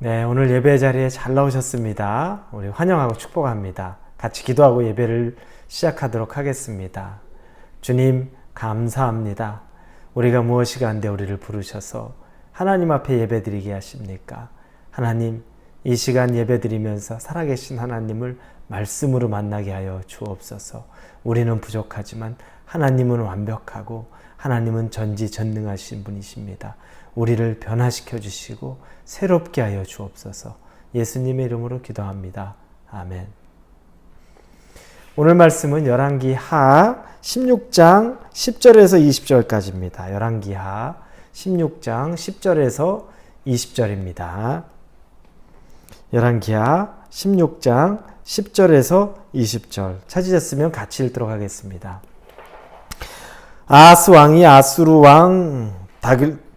네, 오늘 예배 자리에 잘 나오셨습니다. 우리 환영하고 축복합니다. 같이 기도하고 예배를 시작하도록 하겠습니다. 주님, 감사합니다. 우리가 무엇이 간데 우리를 부르셔서 하나님 앞에 예배 드리게 하십니까? 하나님, 이 시간 예배 드리면서 살아계신 하나님을 말씀으로 만나게 하여 주옵소서. 우리는 부족하지만 하나님은 완벽하고 하나님은 전지전능하신 분이십니다. 우리를 변화시켜 주시고 새롭게 하여 주옵소서. 예수님의 이름으로 기도합니다. 아멘. 오늘 말씀은 열왕기하 16장 10절에서 20절까지입니다. 열왕기하 16장 10절에서 20절입니다. 열왕기하 16장 10절에서 20절 찾으셨으면 같이 읽도록 하겠습니다. 아하스 왕이 아수르 왕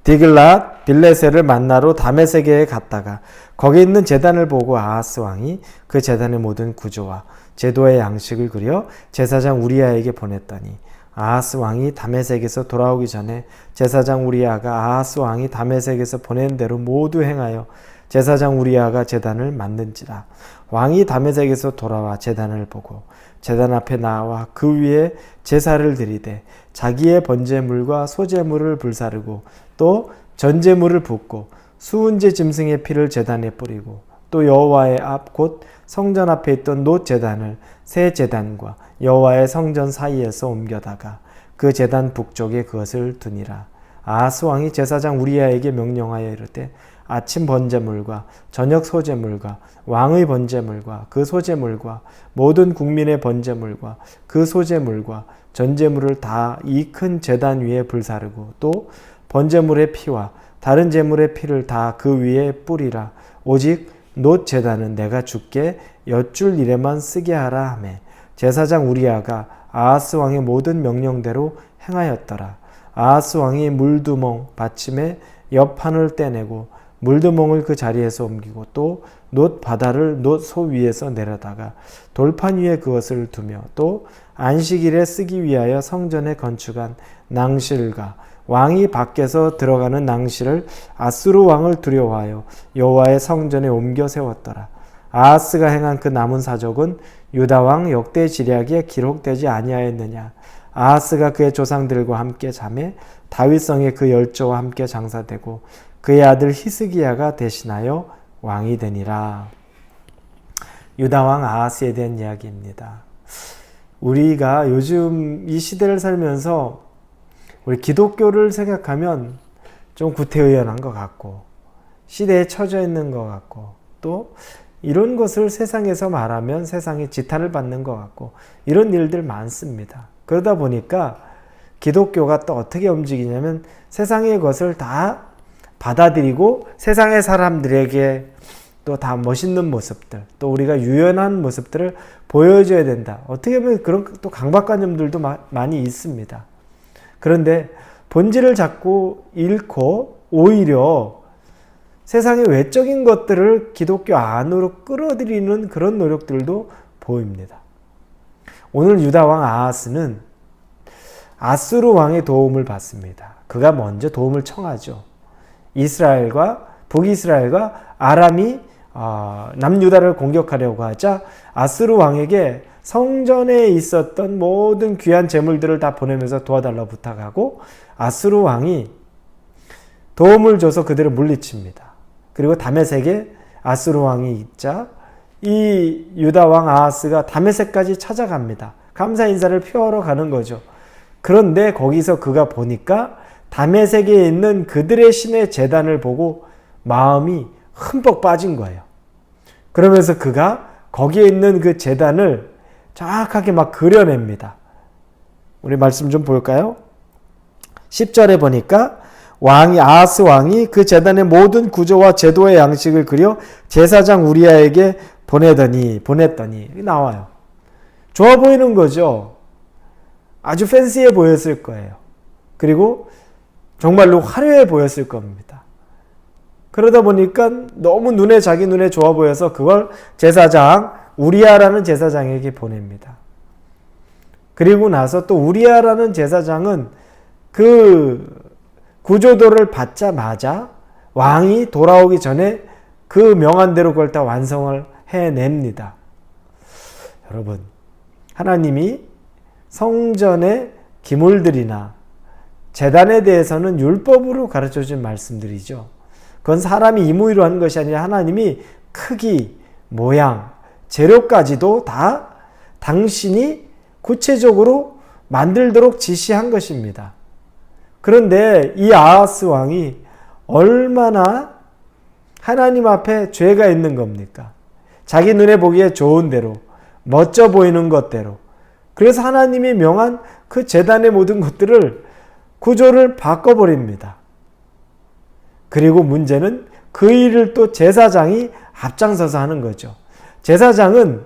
디글랏 빌레셋을 만나러 다메섹에 갔다가 거기 있는 제단을 보고 아하스 왕이 그 제단의 모든 구조와 제도의 양식을 그려 제사장 우리야에게 보냈더니 아하스 왕이 다메섹에서 돌아오기 전에 제사장 우리야가 아하스 왕이 다메섹에서 보낸 대로 모두 행하여 제사장 우리야가 제단을 만든지라. 왕이 다메섹에서 돌아와 제단을 보고 제단 앞에 나와 그 위에 제사를 드리되 자기의 번제물과 소제물을 불사르고 또 전제물을 붓고 수은제 짐승의 피를 제단에 뿌리고 또 여호와의 앞 곧 성전 앞에 있던 놋 제단을 새 제단과 여호와의 성전 사이에서 옮겨다가 그 제단 북쪽에 그것을 두니라. 아하스 왕이 제사장 우리야에게 명령하여 이르되 아침 번제물과 저녁 소제물과 왕의 번제물과 그 소제물과 모든 국민의 번제물과 그 소제물과 전제물을 다 이 큰 제단 위에 불사르고 또 번제물의 피와 다른 제물의 피를 다 그 위에 뿌리라. 오직 놋 제단은 내가 주께 엿줄 일에만 쓰게 하라 하매 제사장 우리야가 아하스 왕의 모든 명령대로 행하였더라. 아하스 왕이 물두멍 받침에 옆판을 떼내고 물두멍을 그 자리에서 옮기고 또 놋 바다를 놋 소 위에서 내려다가 돌판 위에 그것을 두며 또 안식일에 쓰기 위하여 성전에 건축한 낭실과 왕이 밖에서 들어가는 낭실을 아수르 왕을 두려워하여 여호와의 성전에 옮겨 세웠더라. 아하스가 행한 그 남은 사적은 유다 왕 역대 지략에 기록되지 아니하였느냐. 아하스가 그의 조상들과 함께 잠에 다윗성에 그 열조와 함께 장사되고 그의 아들 히스기야가 대신하여 왕이 되니라. 유다 왕 아하스에 대한 이야기입니다. 우리가 요즘 이 시대를 살면서 우리 기독교를 생각하면 좀 구태의연한 것 같고 시대에 처져 있는 것 같고 또 이런 것을 세상에서 말하면 세상에 지탄을 받는 것 같고 이런 일들 많습니다. 그러다 보니까 기독교가 또 어떻게 움직이냐면 세상의 것을 다 받아들이고 세상의 사람들에게 또 다 멋있는 모습들 또 우리가 유연한 모습들을 보여줘야 된다. 어떻게 보면 그런 또 강박관념들도 많이 있습니다. 그런데 본질을 자꾸 잃고 오히려 세상의 외적인 것들을 기독교 안으로 끌어들이는 그런 노력들도 보입니다. 오늘 유다 왕 아하스는 아수르 왕의 도움을 받습니다. 그가 먼저 도움을 청하죠. 북이스라엘과 아람이 남유다를 공격하려고 하자 아수르 왕에게 성전에 있었던 모든 귀한 재물들을 다 보내면서 도와달라고 부탁하고 아수르 왕이 도움을 줘서 그들을 물리칩니다. 그리고 다메섹에 아수르 왕이 있자 이 유다 왕 아하스가 다메섹까지 찾아갑니다. 감사 인사를 표하러 가는 거죠. 그런데 거기서 그가 보니까 다메섹에 있는 그들의 신의 제단을 보고 마음이 흠뻑 빠진 거예요. 그러면서 그가 거기에 있는 그 제단을 정확하게 막 그려냅니다. 우리 말씀 좀 볼까요? 10절에 보니까 아하스 왕이 그 제단의 모든 구조와 제도의 양식을 그려 제사장 우리야에게 보냈더니 나와요. 좋아 보이는 거죠. 아주 팬시해 보였을 거예요. 그리고 정말로 화려해 보였을 겁니다. 그러다 보니까 너무 자기 눈에 좋아 보여서 그걸 제사장 우리야라는 제사장에게 보냅니다. 그리고 나서 또 우리야라는 제사장은 그 구조도를 받자마자 왕이 돌아오기 전에 그 명한대로 그걸 다 완성을 해냅니다. 여러분, 하나님이 성전의 기물들이나 제단에 대해서는 율법으로 가르쳐준 말씀들이죠. 그건 사람이 임의로 하는 것이 아니라 하나님이 크기, 모양, 재료까지도 다 당신이 구체적으로 만들도록 지시한 것입니다. 그런데 이 아하스 왕이 얼마나 하나님 앞에 죄가 있는 겁니까? 자기 눈에 보기에 좋은 대로, 멋져 보이는 것대로. 그래서 하나님이 명한 그 제단의 모든 것들을 구조를 바꿔버립니다. 그리고 문제는 그 일을 또 제사장이 앞장서서 하는 거죠. 제사장은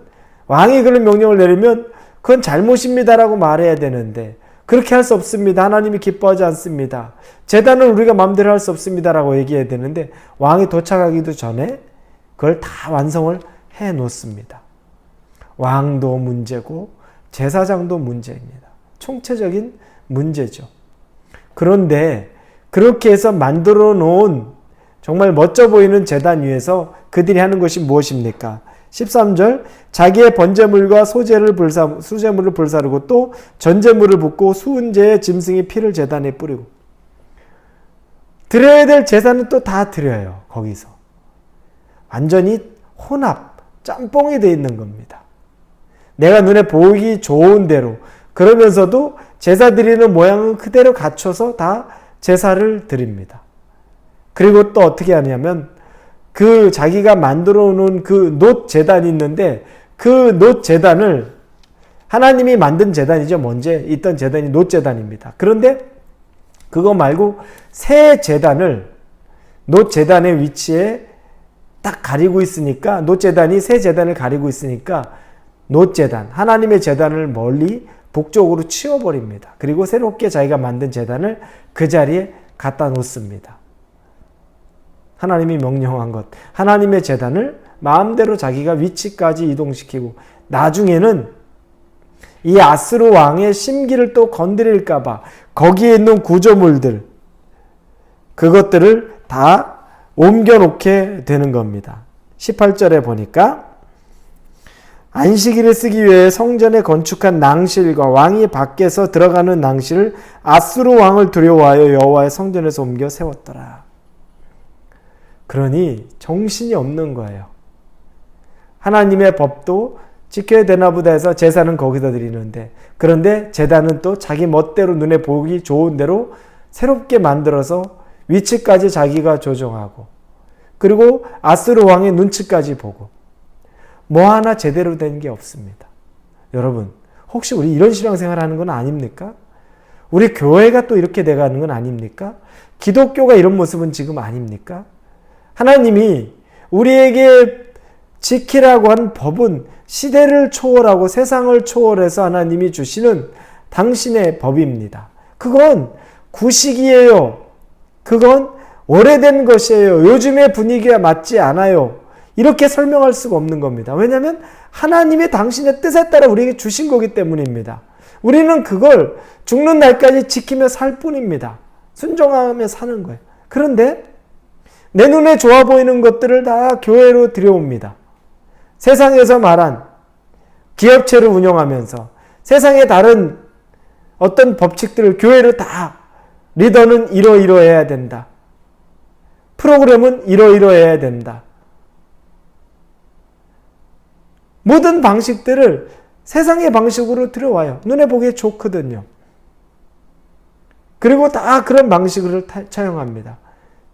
왕이 그런 명령을 내리면 그건 잘못입니다라고 말해야 되는데 그렇게 할 수 없습니다. 하나님이 기뻐하지 않습니다. 제단은 우리가 마음대로 할 수 없습니다라고 얘기해야 되는데 왕이 도착하기도 전에 그걸 다 완성을 해 놓습니다. 왕도 문제고 제사장도 문제입니다. 총체적인 문제죠. 그런데 그렇게 해서 만들어 놓은 정말 멋져 보이는 제단 위에서 그들이 하는 것이 무엇입니까? 13절, 자기의 번제물과 수제물을 불사르고 또 전제물을 붓고 수은제의 짐승의 피를 제단에 뿌리고. 드려야 될 제사는 또 다 드려요. 거기서. 완전히 혼합, 짬뽕이 되어 있는 겁니다. 내가 눈에 보이기 좋은 대로, 그러면서도 제사 드리는 모양은 그대로 갖춰서 다 제사를 드립니다. 그리고 또 어떻게 하냐면 그 자기가 만들어 놓은 그 놋 제단이 있는데 그 놋 제단을 하나님이 만든 제단이죠. 먼저 있던 제단이 놋 제단입니다. 그런데 그거 말고 새 제단을 놋 제단의 위치에 딱 가리고 있으니까 놋 제단이 새 제단을 가리고 있으니까 놋 제단, 하나님의 제단을 멀리 북쪽으로 치워버립니다. 그리고 새롭게 자기가 만든 제단을 그 자리에 갖다 놓습니다. 하나님이 명령한 것, 하나님의 제단을 마음대로 자기가 위치까지 이동시키고 나중에는 이 아스루 왕의 심기를 또 건드릴까 봐 거기에 있는 구조물들, 그것들을 다 옮겨놓게 되는 겁니다. 18절에 보니까 안식일을 쓰기 위해 성전에 건축한 낭실과 왕이 밖에서 들어가는 낭실을 아스루 왕을 두려워하여 여호와의 성전에서 옮겨 세웠더라. 그러니 정신이 없는 거예요. 하나님의 법도 지켜야 되나 보다 해서 제사는 거기다 드리는데, 그런데 제단은 또 자기 멋대로 눈에 보기 좋은 대로 새롭게 만들어서 위치까지 자기가 조정하고, 그리고 아스루 왕의 눈치까지 보고, 뭐 하나 제대로 된 게 없습니다. 여러분, 혹시 우리 이런 신앙생활 하는 건 아닙니까? 우리 교회가 또 이렇게 돼가는 건 아닙니까? 기독교가 이런 모습은 지금 아닙니까? 하나님이 우리에게 지키라고 한 법은 시대를 초월하고 세상을 초월해서 하나님이 주시는 당신의 법입니다. 그건 구식이에요. 그건 오래된 것이에요. 요즘의 분위기와 맞지 않아요. 이렇게 설명할 수가 없는 겁니다. 왜냐하면 하나님의 당신의 뜻에 따라 우리에게 주신 거기 때문입니다. 우리는 그걸 죽는 날까지 지키며 살 뿐입니다. 순종하며 사는 거예요. 그런데 내 눈에 좋아 보이는 것들을 다 교회로 들여옵니다. 세상에서 말한 기업체를 운영하면서 세상의 다른 어떤 법칙들을 교회로 다, 리더는 이러이러해야 된다. 프로그램은 이러이러해야 된다. 모든 방식들을 세상의 방식으로 들여와요. 눈에 보기에 좋거든요. 그리고 다 그런 방식을 차용합니다.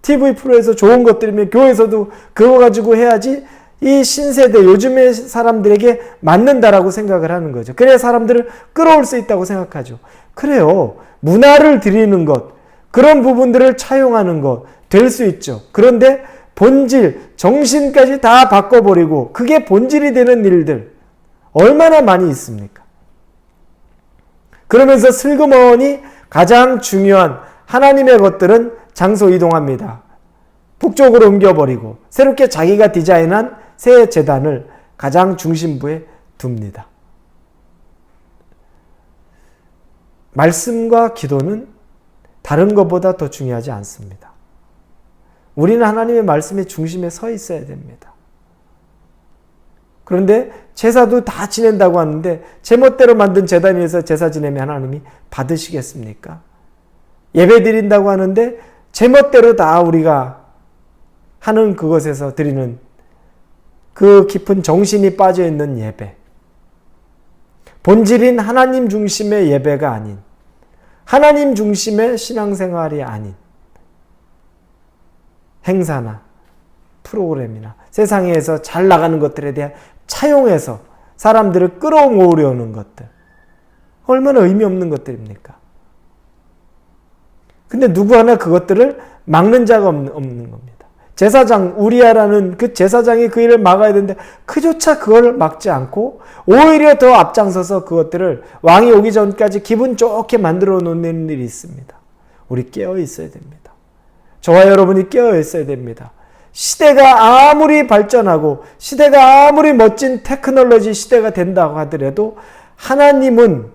TV 프로에서 좋은 것들이면 교회에서도 그거 가지고 해야지 이 신세대 요즘의 사람들에게 맞는다라고 생각을 하는 거죠. 그래야 사람들을 끌어올 수 있다고 생각하죠. 그래요. 문화를 드리는 것, 그런 부분들을 차용하는 것 될 수 있죠. 그런데 본질, 정신까지 다 바꿔버리고 그게 본질이 되는 일들 얼마나 많이 있습니까? 그러면서 슬그머니 가장 중요한 하나님의 것들은 장소 이동합니다. 북쪽으로 옮겨버리고 새롭게 자기가 디자인한 새 제단을 가장 중심부에 둡니다. 말씀과 기도는 다른 것보다 더 중요하지 않습니다. 우리는 하나님의 말씀의 중심에 서 있어야 됩니다. 그런데 제사도 다 지낸다고 하는데 제멋대로 만든 제단에서 제사 지내면 하나님이 받으시겠습니까? 예배 드린다고 하는데 제멋대로 다 우리가 하는 그것에서 드리는 그 깊은 정신이 빠져있는 예배, 본질인 하나님 중심의 예배가 아닌, 하나님 중심의 신앙생활이 아닌 행사나 프로그램이나 세상에서 잘 나가는 것들에 대한 차용해서 사람들을 끌어모으려는 것들, 얼마나 의미 없는 것들입니까? 근데 누구 하나 그것들을 막는 자가 없는 겁니다. 제사장 우리야라는 그 제사장이 그 일을 막아야 되는데 그조차 그걸 막지 않고 오히려 더 앞장서서 그것들을 왕이 오기 전까지 기분 좋게 만들어 놓는 일이 있습니다. 우리 깨어 있어야 됩니다. 저와 여러분이 깨어 있어야 됩니다. 시대가 아무리 발전하고 시대가 아무리 멋진 테크놀로지 시대가 된다고 하더라도 하나님은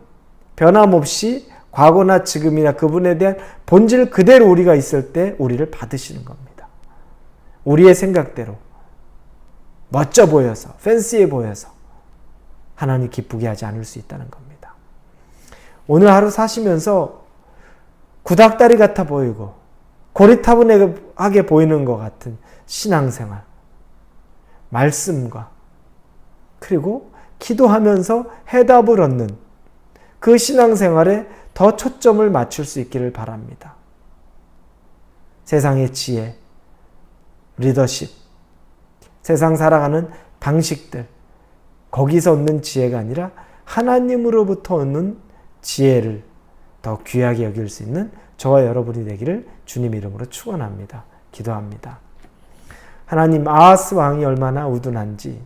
변함없이 과거나 지금이나 그분에 대한 본질 그대로 우리가 있을 때 우리를 받으시는 겁니다. 우리의 생각대로 멋져 보여서 팬시해 보여서 하나님 기쁘게 하지 않을 수 있다는 겁니다. 오늘 하루 사시면서 구닥다리 같아 보이고 고리타분하게 보이는 것 같은 신앙생활, 말씀과 그리고 기도하면서 해답을 얻는 그 신앙생활에 더 초점을 맞출 수 있기를 바랍니다. 세상의 지혜, 리더십, 세상 살아가는 방식들, 거기서 얻는 지혜가 아니라 하나님으로부터 얻는 지혜를 더 귀하게 여길 수 있는 저와 여러분이 되기를 주님 이름으로 축원합니다. 기도합니다. 하나님, 아하스 왕이 얼마나 우둔한지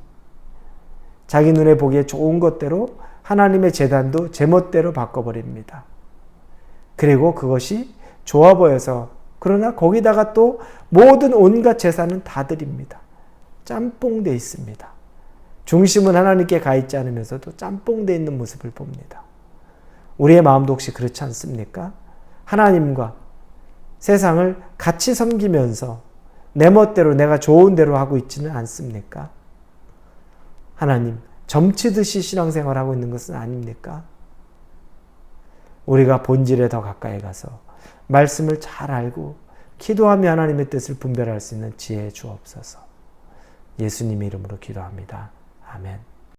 자기 눈에 보기에 좋은 것대로 하나님의 제단도 제멋대로 바꿔버립니다. 그리고 그것이 좋아 보여서, 그러나 거기다가 또 모든 온갖 제사는 다 드립니다. 짬뽕돼 있습니다. 중심은 하나님께 가 있지 않으면서도 짬뽕돼 있는 모습을 봅니다. 우리의 마음도 혹시 그렇지 않습니까? 하나님과 세상을 같이 섬기면서 내 멋대로 내가 좋은 대로 하고 있지는 않습니까? 하나님, 점치듯이 신앙생활하고 있는 것은 아닙니까? 우리가 본질에 더 가까이 가서 말씀을 잘 알고 기도하며 하나님의 뜻을 분별할 수 있는 지혜 주옵소서. 예수님의 이름으로 기도합니다. 아멘.